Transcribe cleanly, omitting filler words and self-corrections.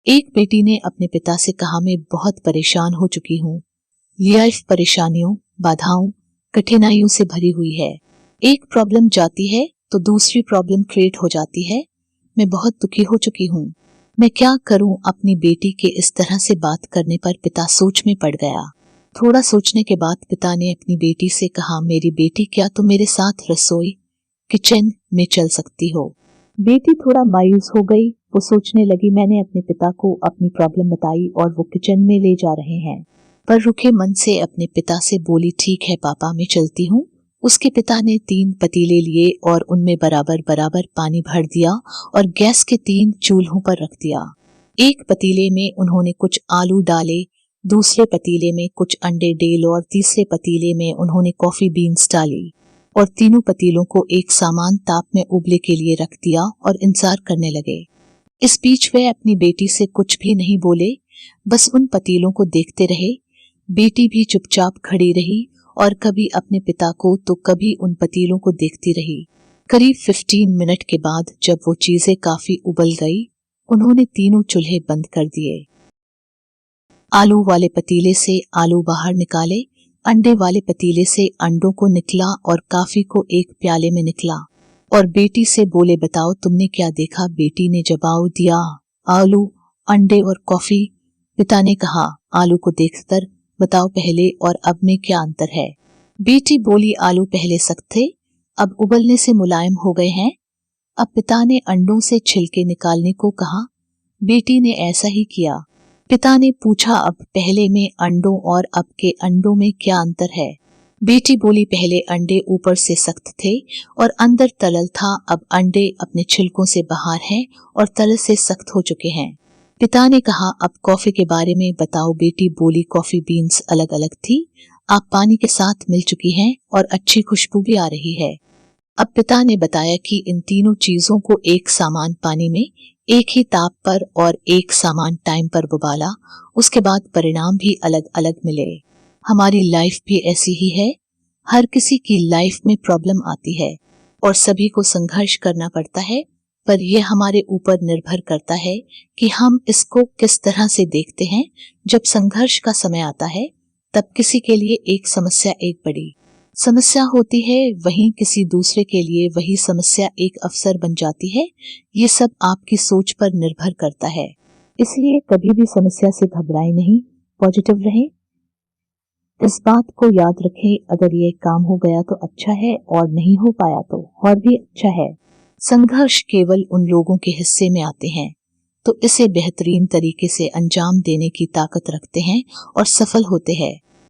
एक बेटी ने अपने पिता से कहा, मैं बहुत परेशान हो चुकी हूँ। लाइफ परेशानियों, बाधाओं, कठिनाइयों से भरी हुई है। एक प्रॉब्लम जाती है तो दूसरी प्रॉब्लम क्रिएट हो जाती है। मैं बहुत दुखी हो चुकी हूँ। मैं क्या करूँ? अपनी बेटी के इस तरह से बात करने पर पिता सोच में पड़ गया। थोड़ा सोचने के बाद पिता ने अपनी बेटी से कहा, मेरी बेटी, क्या तुम मेरे साथ रसोई किचन में चल सकती हो? बेटी थोड़ा मायूस हो गई। वो सोचने लगी, मैंने अपने पिता को अपनी प्रॉब्लम बताई और वो किचन में ले जा रहे हैं। पर रुखे मन से अपने पिता से बोली, ठीक है पापा, मैं चलती हूँ। उसके पिता ने 3 पतीले लिए और उनमें बराबर बराबर पानी भर दिया और गैस के 3 चूल्हों पर रख दिया। एक पतीले में उन्होंने कुछ आलू डाले, दूसरे पतीले में कुछ अंडे डेल और तीसरे पतीले में उन्होंने कॉफी बीन्स डाली और तीनों पतीलों को एक समान ताप में उबले के लिए रख दिया और इंतजार करने लगे। इस बीच वे अपनी बेटी से कुछ भी नहीं बोले, बस उन पतीलों को देखते रहे। बेटी भी चुपचाप खड़ी रही और कभी अपने पिता को तो कभी उन पतीलों को देखती रही। करीब 15 मिनट के बाद जब वो चीजें काफी उबल गई, उन्होंने तीनों चूल्हे बंद कर दिए। आलू वाले पतीले से आलू बाहर निकाले, अंडे वाले पतीले से अंडों को निकला और काफी को एक प्याले में निकला और बेटी से बोले, बताओ तुमने क्या देखा? बेटी ने जवाब दिया, आलू, अंडे और कॉफी। पिता ने कहा, आलू को देखकर बताओ पहले और अब में क्या अंतर है? बेटी बोली, आलू पहले सख्त थे, अब उबलने से मुलायम हो गए हैं। अब पिता ने अंडों से छिलके निकालने को कहा। बेटी ने ऐसा ही किया। पिता ने पूछा, अब पहले में अंडों और अब के अंडों में क्या अंतर है? बेटी बोली, पहले अंडे ऊपर से सख्त थे और अंदर तरल था, अब अंडे अपने छिलकों से बाहर हैं और तरल से सख्त हो चुके हैं। पिता ने कहा, अब कॉफी के बारे में बताओ। बेटी बोली, कॉफी बीन्स अलग अलग थी, अब पानी के साथ मिल चुकी हैं और अच्छी खुशबू भी आ रही है। अब पिता ने बताया कि इन तीनों चीजों को एक समान पानी में एक ही ताप पर और एक समान टाइम पर उबाला, उसके बाद परिणाम भी अलग अलग मिले। हमारी लाइफ भी ऐसी ही है। हर किसी की लाइफ में प्रॉब्लम आती है और सभी को संघर्ष करना पड़ता है, पर यह हमारे ऊपर निर्भर करता है कि हम इसको किस तरह से देखते हैं। जब संघर्ष का समय आता है, तब किसी के लिए एक समस्या एक बड़ी समस्या होती है, वहीं किसी दूसरे के लिए वही समस्या एक अवसर बन जाती है। ये सब आपकी सोच पर निर्भर करता है। इसलिए कभी भी समस्या से घबराएं नहीं, पॉजिटिव रहें। इस बात को याद रखें, अगर ये काम हो गया तो अच्छा है और नहीं हो पाया तो और भी अच्छा है। संघर्ष केवल उन लोगों के हिस्से में आते हैं तो इसे बेहतरीन तरीके से अंजाम देने की ताकत रखते हैं और सफल होते हैं।